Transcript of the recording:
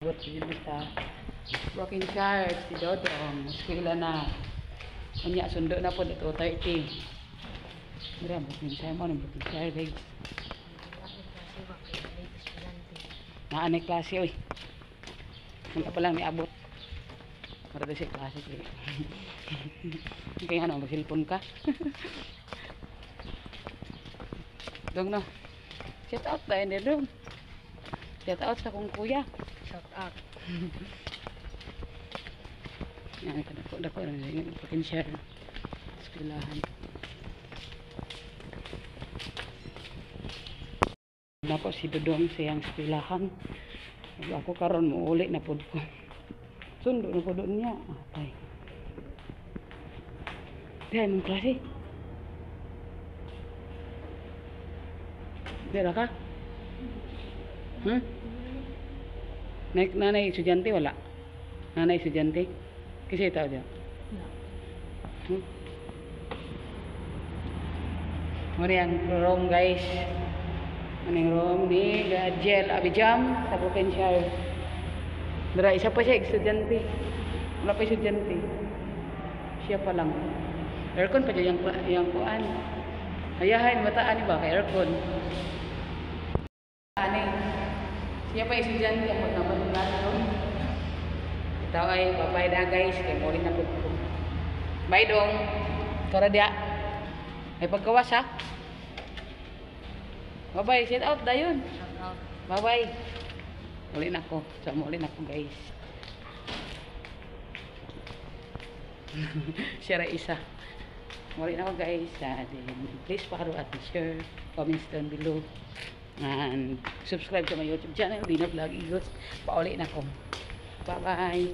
Buat yun sa working charge si Dodong. Eskwela na. Kanya sundo na po dito 30. Mira, working charge mo. Working charge guys. Naanay klase oy. Wala pa lang may abot. Marada siya klase eh. Kaya ano, mag-cellphone ka. Dong no. Shout out tayo na dong. Shout out sa kong kuya. Shout out. Yan, dako na rin. Working share. Eskwelahan. Nako si Dodong siyang eskwelahan. Ako karon mo uli na pod ko. Sundo na po doon niya. Atay. Diyan mong klase. Dira ka? Nanay estudyante wala? Nanay estudyante? Kasi tao dyan? Muna yung room guys. Maning room ni Gajel Abijam sa Provincial. Dara, isa pa siya estudyante. Wala pa estudyante. Siya pa lang. Aircon pa dyan yung kuan. Hayahay, mataan ni ba kay aircon? Ani. Siya pa estudyante ang magnaman doon. Ito ay babay na guys. Kaya mo rin na po. Bye dong. Tora dia. Ay pagkawas ha. Bye-bye. Shout out dayon. Shout out. Bye-bye. Muli na ako. So, muli na ako guys. Share isa. Muli na ako guys. Please follow at share. Comments down below. And subscribe to my YouTube channel. Dina Vlog Igos. Pauli na ako. Bye-bye.